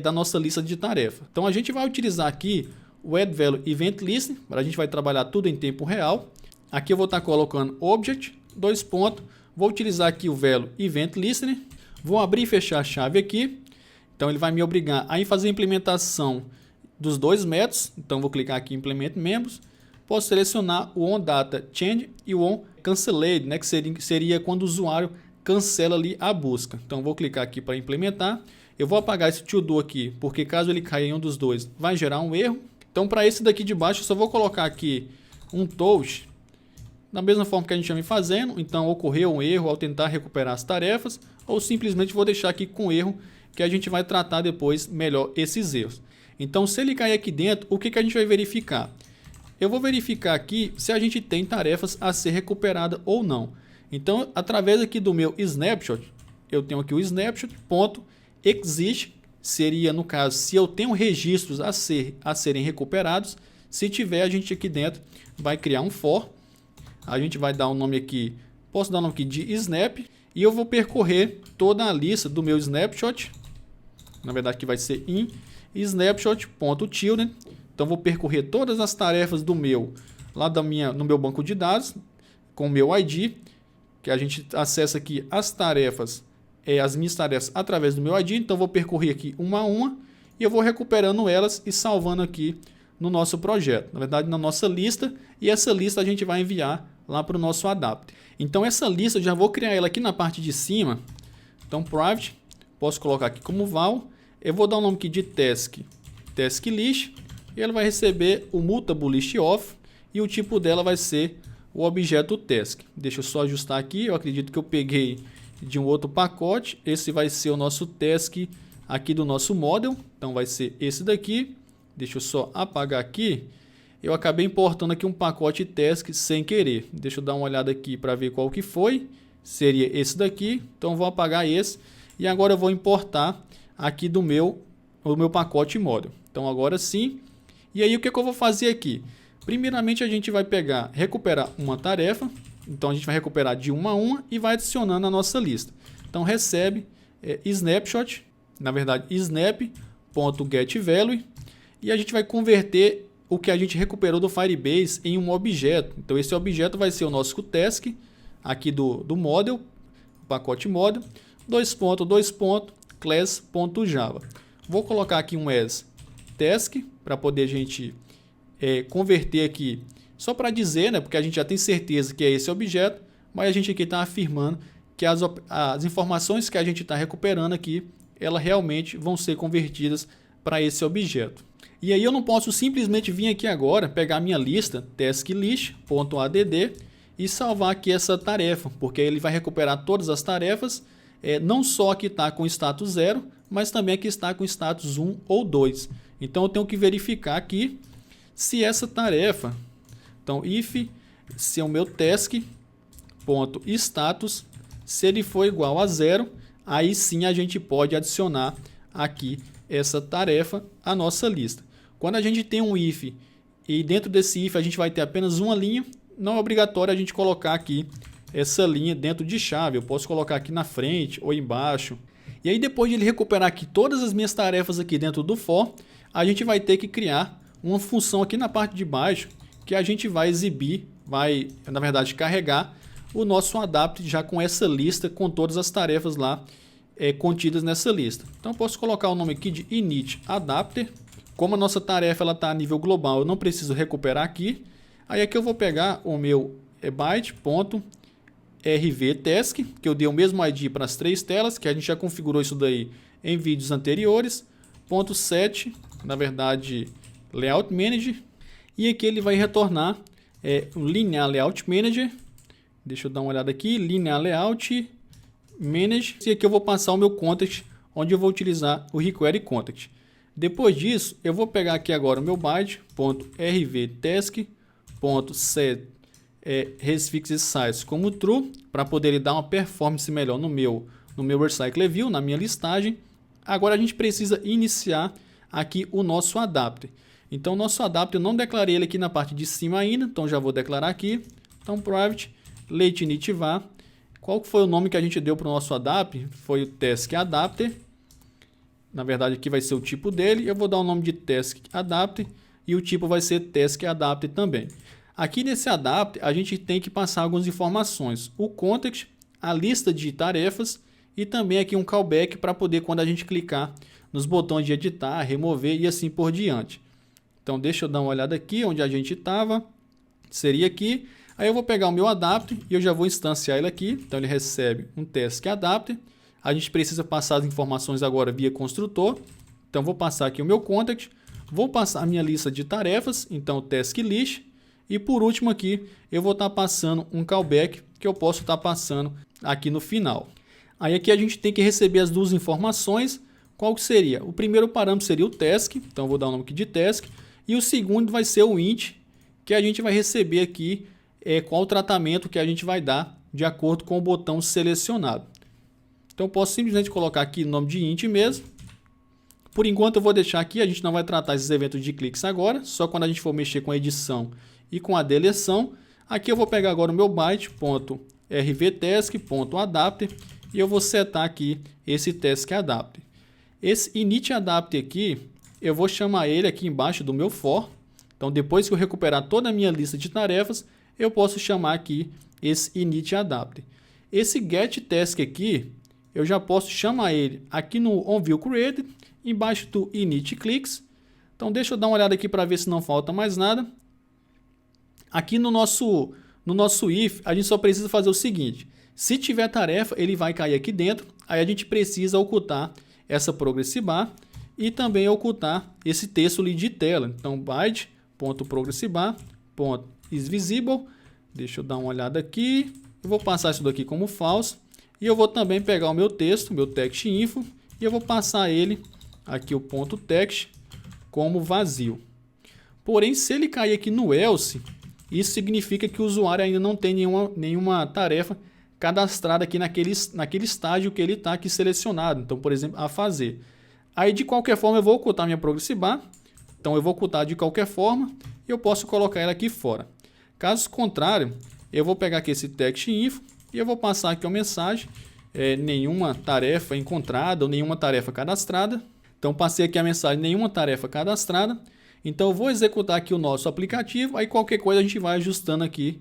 da nossa lista de tarefa. Então a gente vai utilizar aqui o Add Value Event Listener, a gente vai trabalhar tudo em tempo real. Aqui eu vou estar colocando Object, vou utilizar aqui o Value Event Listener, vou abrir e fechar a chave aqui. Então ele vai me obrigar a fazer a implementação dos dois métodos. Então vou clicar aqui em Implement Members. Posso selecionar o onDataChange e o onCancelled, né, que seria quando o usuário cancela ali a busca. Então vou clicar aqui para implementar. Eu vou apagar esse to-do aqui, porque caso ele caia em um dos dois, vai gerar um erro. Então para esse daqui de baixo, eu só vou colocar aqui um toast, da mesma forma que a gente já vem fazendo. Então ocorreu um erro ao tentar recuperar as tarefas, ou simplesmente vou deixar aqui com erro, que a gente vai tratar depois melhor esses erros. Então, se ele cair aqui dentro, o que a gente vai verificar? Eu vou verificar aqui se a gente tem tarefas a ser recuperada ou não. Então, através aqui do meu snapshot, eu tenho aqui o snapshot.exist, seria no caso, se eu tenho registros a serem recuperados. Se tiver, a gente aqui dentro vai criar um for. A gente vai dar um nome aqui, posso dar um nome aqui de snap, e eu vou percorrer toda a lista do meu snapshot. Na verdade, que vai ser in snapshot.children. Então, vou percorrer todas as tarefas do meu, lá no meu banco de dados, com o meu ID, que a gente acessa aqui as tarefas, as minhas tarefas através do meu ID. Então, vou percorrer aqui uma a uma e eu vou recuperando elas e salvando aqui no nosso projeto, na verdade na nossa lista, e essa lista a gente vai enviar lá para o nosso adapter. Então essa lista eu já vou criar ela aqui na parte de cima. Então private, posso colocar aqui como val, eu vou dar o nome aqui de task list, e ela vai receber o mutable list of, e o tipo dela vai ser o objeto task. Deixa eu só ajustar aqui, eu acredito que eu peguei de um outro pacote, esse vai ser o nosso task aqui do nosso model, então vai ser esse daqui. Deixa eu só apagar aqui, eu acabei importando aqui um pacote task sem querer. Deixa eu dar uma olhada aqui para ver qual que foi, seria esse daqui, então vou apagar esse, e agora eu vou importar aqui do meu pacote model. Então agora sim, e aí o que eu vou fazer aqui? Primeiramente a gente vai recuperar uma tarefa, então a gente vai recuperar de uma a uma e vai adicionando na nossa lista. Então recebe snapshot, na verdade snap.getValue, e a gente vai converter o que a gente recuperou do Firebase em um objeto. Então esse objeto vai ser o nosso task aqui do model, o pacote model, class.java. Vou colocar aqui um as task para poder a gente converter aqui, só para dizer, né, porque a gente já tem certeza que é esse objeto, mas a gente aqui está afirmando que as informações que a gente está recuperando aqui, elas realmente vão ser convertidas para esse objeto. E aí eu não posso simplesmente vir aqui agora, pegar a minha lista, tasklist.add, e salvar aqui essa tarefa, porque ele vai recuperar todas as tarefas, não só a que está com status 0, mas também a que está com status 1 ou 2. Então eu tenho que verificar aqui se essa tarefa, então se é o meu task.status, se ele for igual a 0, aí sim a gente pode adicionar aqui essa tarefa à nossa lista. Quando a gente tem um if e dentro desse if a gente vai ter apenas uma linha, não é obrigatório a gente colocar aqui essa linha dentro de chave. Eu posso colocar aqui na frente ou embaixo. E aí depois de ele recuperar aqui todas as minhas tarefas aqui dentro do for, a gente vai ter que criar uma função aqui na parte de baixo que a gente vai exibir, vai na verdade carregar o nosso adapter já com essa lista, com todas as tarefas lá contidas nessa lista. Então eu posso colocar o nome aqui de init adapter. Como a nossa tarefa está a nível global, eu não preciso recuperar aqui. Aí aqui eu vou pegar o meu byte.rvtask, que eu dei o mesmo ID para as três telas, que a gente já configurou isso daí em vídeos anteriores. .set, na verdade, layout manager. E aqui ele vai retornar um linear layout manager. Deixa eu dar uma olhada aqui, linear layout manager. E aqui eu vou passar o meu context, onde eu vou utilizar o require context. Depois disso, eu vou pegar aqui agora o meu byte.rvtask.set resfix size como true, para poder dar uma performance melhor no meu recycle view, na minha listagem. Agora a gente precisa iniciar aqui o nosso adapter. Então o nosso adapter eu não declarei ele aqui na parte de cima ainda, então já vou declarar aqui. Então private late init var. Qual foi o nome que a gente deu para o nosso adapter? Foi o task adapter. Na verdade aqui vai ser o tipo dele. Eu vou dar o nome de task adapter e o tipo vai ser task adapter também. Aqui nesse adapter a gente tem que passar algumas informações. O context, a lista de tarefas e também aqui um callback para poder, quando a gente clicar nos botões de editar, remover e assim por diante. Então deixa eu dar uma olhada aqui onde a gente estava. Seria aqui. Aí eu vou pegar o meu adapter e eu já vou instanciar ele aqui. Então ele recebe um task adapter. A gente precisa passar as informações agora via construtor. Então vou passar aqui o meu context. Vou passar a minha lista de tarefas. Então task list. E por último aqui eu vou estar passando um callback que eu posso estar passando aqui no final. Aí aqui a gente tem que receber as duas informações. Qual que seria? O primeiro parâmetro seria o task. Então eu vou dar o nome aqui de task. E o segundo vai ser o int, que a gente vai receber aqui qual o tratamento que a gente vai dar de acordo com o botão selecionado. Então eu posso simplesmente colocar aqui o nome de int mesmo. Por enquanto eu vou deixar aqui, a gente não vai tratar esses eventos de cliques agora, só quando a gente for mexer com a edição e com a deleção. Aqui eu vou pegar agora o meu byte.rvtask.adapter e eu vou setar aqui esse task adapter. Esse init adapter aqui, eu vou chamar ele aqui embaixo do meu for. Então depois que eu recuperar toda a minha lista de tarefas, eu posso chamar aqui esse init adapter. Esse get task aqui, eu já posso chamar ele aqui no onViewCreated, embaixo do init clicks. Então deixa eu dar uma olhada aqui para ver se não falta mais nada. Aqui no nosso if, a gente só precisa fazer o seguinte. Se tiver tarefa, ele vai cair aqui dentro. Aí a gente precisa ocultar essa progress bar e também ocultar esse texto ali de tela. Então byte.progressbar.isVisible. Deixa eu dar uma olhada aqui. Eu vou passar isso daqui como false. E eu vou também pegar o meu texto, meu text info, e eu vou passar ele aqui o ponto text como vazio. Porém, se ele cair aqui no else, isso significa que o usuário ainda não tem nenhuma tarefa cadastrada aqui naquele estágio que ele está aqui selecionado. Então, por exemplo, a fazer. Aí, de qualquer forma, eu vou ocultar minha progress bar. Então, eu vou ocultar de qualquer forma e eu posso colocar ela aqui fora. Caso contrário, eu vou pegar aqui esse text info e eu vou passar aqui uma mensagem, nenhuma tarefa encontrada ou nenhuma tarefa cadastrada. Então, passei aqui a mensagem, nenhuma tarefa cadastrada. Então, eu vou executar aqui o nosso aplicativo, aí qualquer coisa a gente vai ajustando aqui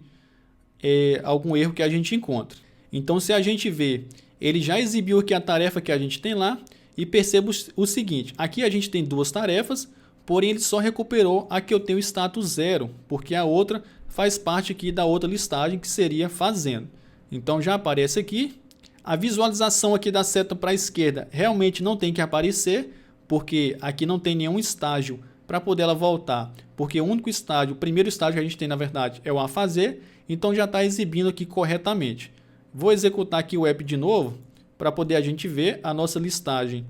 algum erro que a gente encontra. Então, se a gente vê, ele já exibiu aqui a tarefa que a gente tem lá e perceba o seguinte, aqui a gente tem duas tarefas, porém ele só recuperou a que eu tenho status 0, porque a outra faz parte aqui da outra listagem que seria fazendo. Então, já aparece aqui. A visualização aqui da seta para a esquerda realmente não tem que aparecer, porque aqui não tem nenhum estágio para poder ela voltar, porque o único estágio, o primeiro estágio que a gente tem na verdade é o a fazer, então já está exibindo aqui corretamente. Vou executar aqui o app de novo para poder a gente ver a nossa listagem.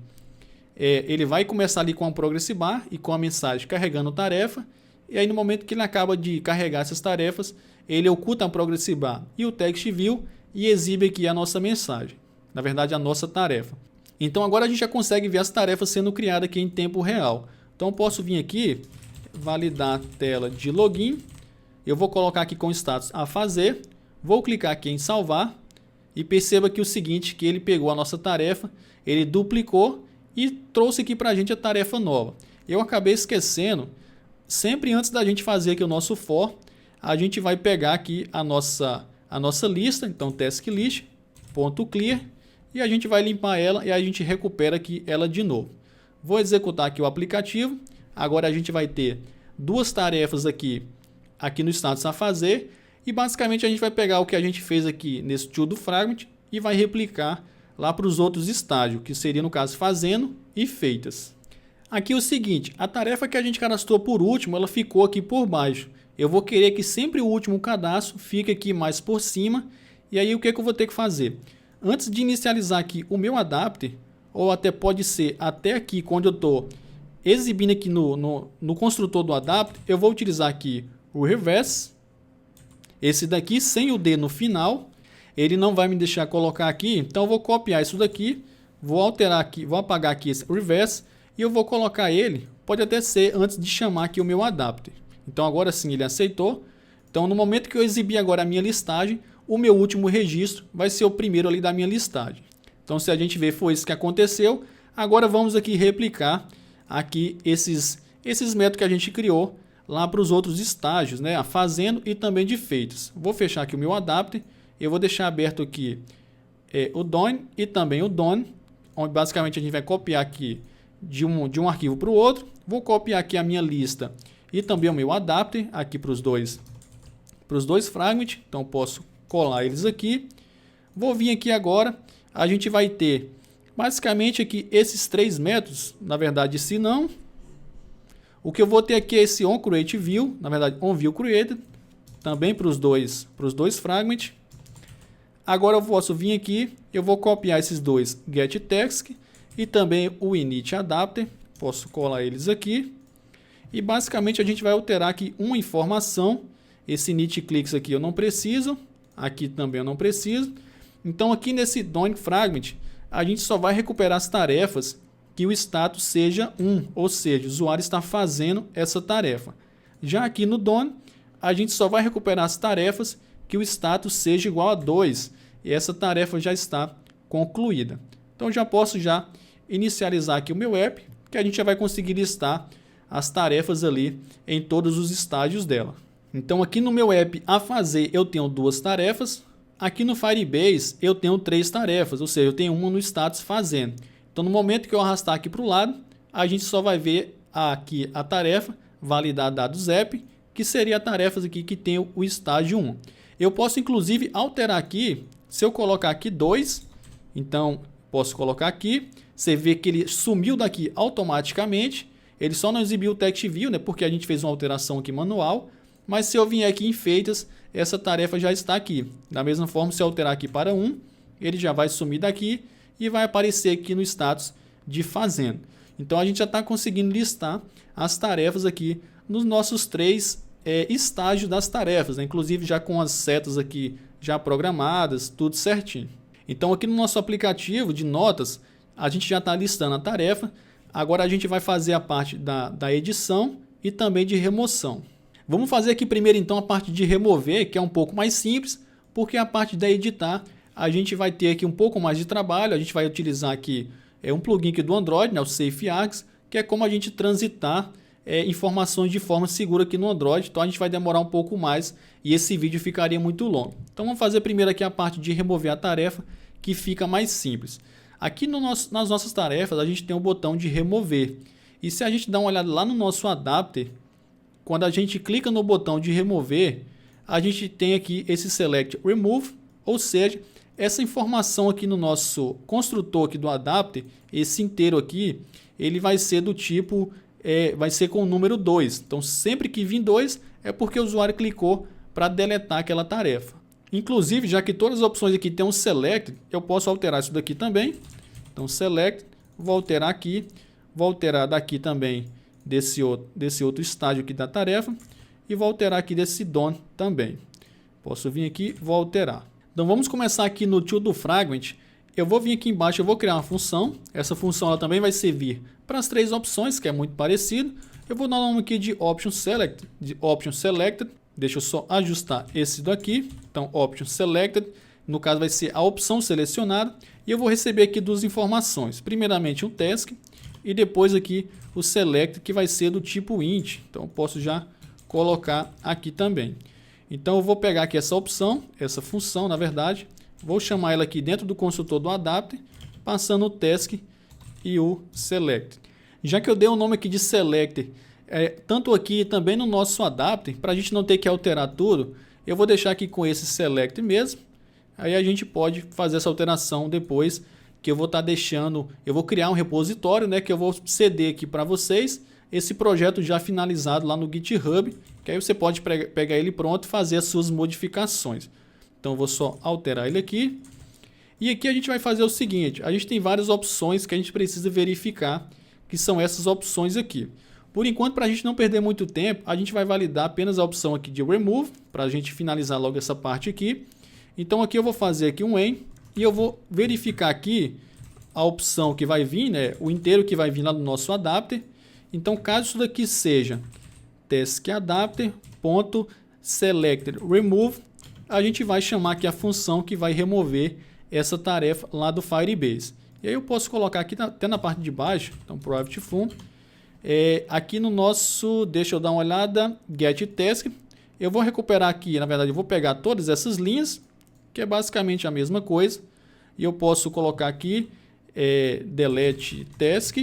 Ele vai começar ali com a progress bar e com a mensagem carregando tarefa, e aí no momento que ele acaba de carregar essas tarefas, ele oculta a progress bar e o text view e exibe aqui a nossa mensagem, na verdade a nossa tarefa. Então agora a gente já consegue ver as tarefas sendo criadas aqui em tempo real. Então eu posso vir aqui, validar a tela de login, eu vou colocar aqui com status a fazer, vou clicar aqui em salvar e perceba aqui o seguinte, que ele pegou a nossa tarefa, ele duplicou e trouxe aqui para a gente a tarefa nova. Eu acabei esquecendo, sempre antes da gente fazer aqui o nosso for, a gente vai pegar aqui a nossa lista, então task list.clear, e a gente vai limpar ela e a gente recupera aqui ela de novo. Vou executar aqui o aplicativo. Agora a gente vai ter duas tarefas aqui no status a fazer. E basicamente a gente vai pegar o que a gente fez aqui nesse to do fragment e vai replicar lá para os outros estágios, que seria no caso fazendo e feitas. Aqui é o seguinte, a tarefa que a gente cadastrou por último, ela ficou aqui por baixo. Eu vou querer que sempre o último cadastro fique aqui mais por cima. E aí o que eu vou ter que fazer? Antes de inicializar aqui o meu adapter, ou até pode ser até aqui quando eu estou exibindo aqui no construtor do adapter, eu vou utilizar aqui o reverse, esse daqui sem o D no final, ele não vai me deixar colocar aqui, então eu vou copiar isso daqui, vou alterar aqui, vou apagar aqui esse reverse e eu vou colocar ele, pode até ser antes de chamar aqui o meu adapter. Então agora sim ele aceitou, então no momento que eu exibir agora a minha listagem, o meu último registro vai ser o primeiro ali da minha listagem. Então, se a gente ver, foi isso que aconteceu. Agora vamos aqui replicar aqui esses métodos que a gente criou lá para os outros estágios, né? A fazendo e também de feitas. Vou fechar aqui o meu adapter. Eu vou deixar aberto aqui o done e também o done, onde basicamente a gente vai copiar aqui de um arquivo para o outro. Vou copiar aqui a minha lista e também o meu adapter aqui para os dois fragments. Então, posso colar eles aqui. Vou vir aqui agora. A gente vai ter basicamente aqui esses três métodos, na verdade, se não, o que eu vou ter aqui é esse onCreateView, na verdade, onViewCreated, também para os dois fragments. Agora eu posso vir aqui, eu vou copiar esses dois getTask e também o initAdapter, posso colar eles aqui. E basicamente a gente vai alterar aqui uma informação, esse initClicks aqui eu não preciso, aqui também eu não preciso. Então aqui nesse done fragment, a gente só vai recuperar as tarefas que o status seja 1, ou seja, o usuário está fazendo essa tarefa. Já aqui no done, a gente só vai recuperar as tarefas que o status seja igual a 2, e essa tarefa já está concluída. Então já posso inicializar aqui o meu app, que a gente já vai conseguir listar as tarefas ali em todos os estágios dela. Então aqui no meu app a fazer eu tenho duas tarefas. Aqui no Firebase eu tenho três tarefas, ou seja, eu tenho uma no status fazendo. Então no momento que eu arrastar aqui para o lado, a gente só vai ver aqui a tarefa, validar dados app, que seria a tarefa aqui que tem o estágio 1. Eu posso inclusive alterar aqui, se eu colocar aqui 2, então posso colocar aqui, você vê que ele sumiu daqui automaticamente, ele só não exibiu o text view, né, porque a gente fez uma alteração aqui manual, mas se eu vier aqui em feitas, essa tarefa já está aqui. Da mesma forma, se eu alterar aqui para 1, ele já vai sumir daqui e vai aparecer aqui no status de fazendo. Então a gente já está conseguindo listar as tarefas aqui nos nossos 3 estágios das tarefas, né? Inclusive já com as setas aqui já programadas, tudo certinho. Então aqui no nosso aplicativo de notas, a gente já está listando a tarefa. Agora a gente vai fazer a parte da edição e também de remoção. Vamos fazer aqui primeiro então a parte de remover, que é um pouco mais simples, porque a parte da editar a gente vai ter aqui um pouco mais de trabalho. A gente vai utilizar aqui um plugin aqui do Android, né, o SafeArcs, que é como a gente transitar informações de forma segura aqui no Android. Então a gente vai demorar um pouco mais e esse vídeo ficaria muito longo. Então vamos fazer primeiro aqui a parte de remover a tarefa, que fica mais simples. Aqui nas nossas tarefas a gente tem o botão de remover. E se a gente dá uma olhada lá no nosso adapter, quando a gente clica no botão de remover, a gente tem aqui esse Select Remove, ou seja, essa informação aqui no nosso construtor aqui do adapter, esse inteiro aqui, ele vai ser do tipo, vai ser com o número 2. Então sempre que vir 2 é porque o usuário clicou para deletar aquela tarefa. Inclusive, já que todas as opções aqui tem um Select, eu posso alterar isso daqui também. Então Select, vou alterar aqui, vou alterar daqui também desse outro estágio aqui da tarefa e vou alterar aqui desse Done também. Posso vir aqui, vou alterar. Então vamos começar aqui no To Do Fragment. Eu vou vir aqui embaixo, eu vou criar uma função. Essa função ela também vai servir para as 3 opções, que é muito parecido. Eu vou dar o nome aqui de Option Selected. Deixa eu só ajustar esse daqui. Então Option Selected, no caso vai ser a opção selecionada. E eu vou receber aqui 2 informações. Primeiramente um task e depois aqui o select, que vai ser do tipo int. Então eu posso já colocar aqui também. Então eu vou pegar aqui essa opção, essa função na verdade, vou chamar ela aqui dentro do construtor do adapter, passando o task e o select. Já que eu dei o nome aqui de selector, tanto aqui e também no nosso adapter, para a gente não ter que alterar tudo, eu vou deixar aqui com esse select mesmo. Aí a gente pode fazer essa alteração depois, que eu vou estar deixando, eu vou criar um repositório, né, que eu vou ceder aqui para vocês, esse projeto já finalizado lá no GitHub, que aí você pode pegar ele pronto e fazer as suas modificações. Então eu vou só alterar ele aqui. E aqui a gente vai fazer o seguinte, a gente tem várias opções que a gente precisa verificar, que são essas opções aqui. Por enquanto, para a gente não perder muito tempo, a gente vai validar apenas a opção aqui de Remove, para a gente finalizar logo essa parte aqui. Então aqui eu vou fazer aqui um when, e eu vou verificar aqui a opção que vai vir, né, o inteiro que vai vir lá no nosso adapter. Então caso isso daqui seja taskAdapter.selectedRemove, a gente vai chamar aqui a função que vai remover essa tarefa lá do Firebase. E aí eu posso colocar aqui até na parte de baixo, então private fun, aqui no nosso, deixa eu dar uma olhada, getTask, eu vou recuperar aqui, na verdade eu vou pegar todas essas linhas, que é basicamente a mesma coisa, e eu posso colocar aqui delete task,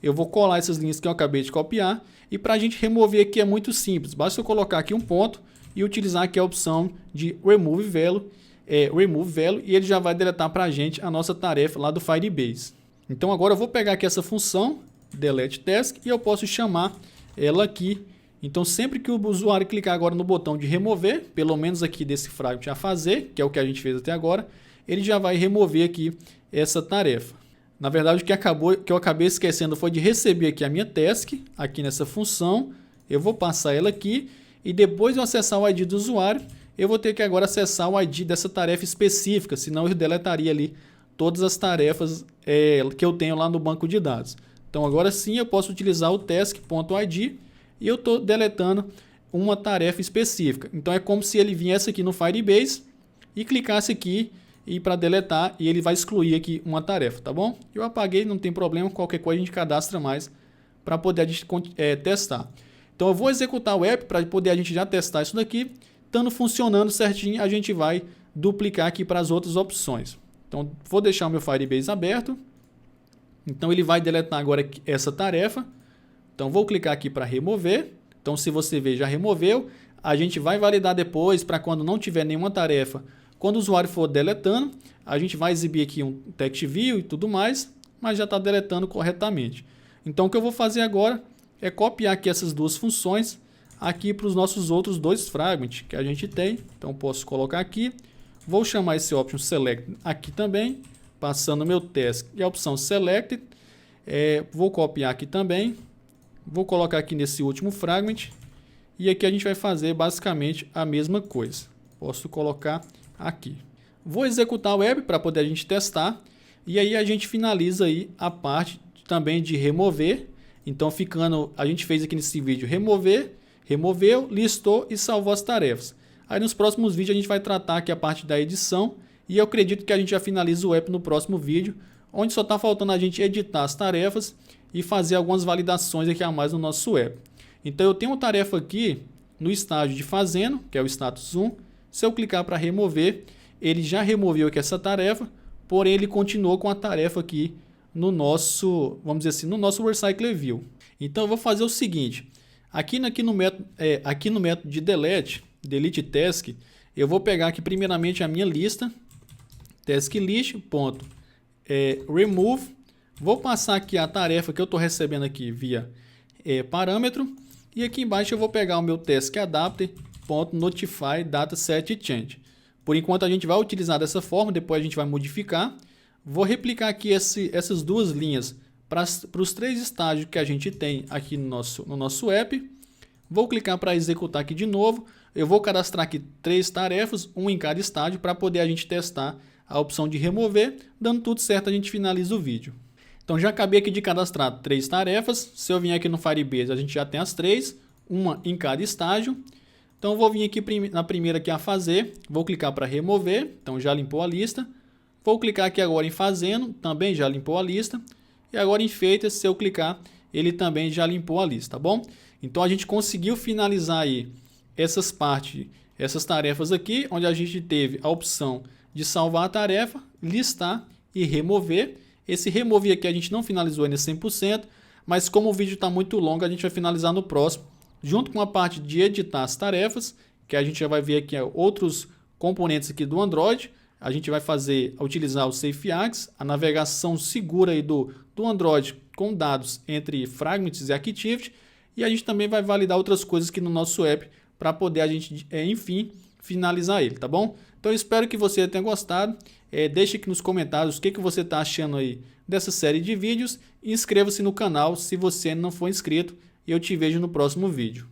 eu vou colar essas linhas que eu acabei de copiar, e para a gente remover aqui é muito simples, basta eu colocar aqui um ponto e utilizar aqui a opção de remove value, e ele já vai deletar para a gente a nossa tarefa lá do Firebase. Então agora eu vou pegar aqui essa função, delete task, e eu posso chamar ela aqui. Então sempre que o usuário clicar agora no botão de remover, pelo menos aqui desse fragment a fazer, que é o que a gente fez até agora, ele já vai remover aqui essa tarefa. Na verdade o que eu acabei esquecendo foi de receber aqui a minha task, aqui nessa função, eu vou passar ela aqui, e depois de eu acessar o ID do usuário, eu vou ter que agora acessar o ID dessa tarefa específica, senão eu deletaria ali todas as tarefas que eu tenho lá no banco de dados. Então agora sim eu posso utilizar o task.id e eu estou deletando uma tarefa específica. Então é como se ele viesse aqui no Firebase e clicasse aqui e para deletar, e ele vai excluir aqui uma tarefa, tá bom? Eu apaguei, não tem problema, qualquer coisa a gente cadastra mais para poder a gente testar. Então eu vou executar o app para poder a gente já testar isso daqui. Estando funcionando certinho, a gente vai duplicar aqui para as outras opções. Então vou deixar o meu Firebase aberto. Então ele vai deletar agora essa tarefa. Então vou clicar aqui para remover. Então se você ver, já removeu. A gente vai validar depois para quando não tiver nenhuma tarefa. Quando o usuário for deletando, a gente vai exibir aqui um text view e tudo mais, mas já está deletando corretamente. Então o que eu vou fazer agora é copiar aqui essas duas funções aqui para os nossos outros dois fragments que a gente tem. Então posso colocar aqui. Vou chamar esse option select aqui também, passando meu task e a opção selected. Vou copiar aqui também. Vou colocar aqui nesse último fragment. E aqui a gente vai fazer basicamente a mesma coisa. Posso colocar aqui. Vou executar o web para poder a gente testar. E aí a gente finaliza aí a parte também de remover. Então a gente fez aqui nesse vídeo remover, removeu, listou e salvou as tarefas. Aí nos próximos vídeos a gente vai tratar aqui a parte da edição. E eu acredito que a gente já finaliza o app no próximo vídeo, onde só está faltando a gente editar as tarefas e fazer algumas validações aqui a mais no nosso app. Então eu tenho uma tarefa aqui no estágio de fazendo, que é o status 1. Se eu clicar para remover, ele já removeu aqui essa tarefa, porém ele continuou com a tarefa aqui no nosso, vamos dizer assim, no nosso recycle view. Então eu vou fazer o seguinte, aqui no método de delete task, eu vou pegar aqui primeiramente a minha lista, task list, remove, vou passar aqui a tarefa que eu estou recebendo aqui via parâmetro. E aqui embaixo eu vou pegar o meu task adapter.notify dataset change. Por enquanto a gente vai utilizar dessa forma, depois a gente vai modificar. Vou replicar aqui essas duas linhas para os três estágios que a gente tem aqui no nosso app. Vou clicar para executar aqui de novo. Eu vou cadastrar aqui 3 tarefas, um em cada estágio, para poder a gente testar a opção de remover. Dando tudo certo, a gente finaliza o vídeo. Então já acabei aqui de cadastrar 3 tarefas. Se eu vier aqui no Firebase, a gente já tem as 3, uma em cada estágio. Então eu vou vir aqui na primeira que é a fazer, vou clicar para remover, então já limpou a lista. Vou clicar aqui agora em fazendo, também já limpou a lista. E agora em feitas, se eu clicar, ele também já limpou a lista, tá bom? Então a gente conseguiu finalizar aí essas tarefas aqui, onde a gente teve a opção de salvar a tarefa, listar e remover. Esse remover aqui a gente não finalizou ainda 100%, mas como o vídeo está muito longo, a gente vai finalizar no próximo, junto com a parte de editar as tarefas, que a gente já vai ver aqui outros componentes aqui do Android. A gente vai utilizar o SafeArgs, a navegação segura aí do Android com dados entre fragments e activity, e a gente também vai validar outras coisas aqui no nosso app para poder a gente, enfim, finalizar ele, tá bom? Então eu espero que você tenha gostado. Deixe aqui nos comentários o que você está achando aí dessa série de vídeos. E inscreva-se no canal se você não for inscrito. E eu te vejo no próximo vídeo.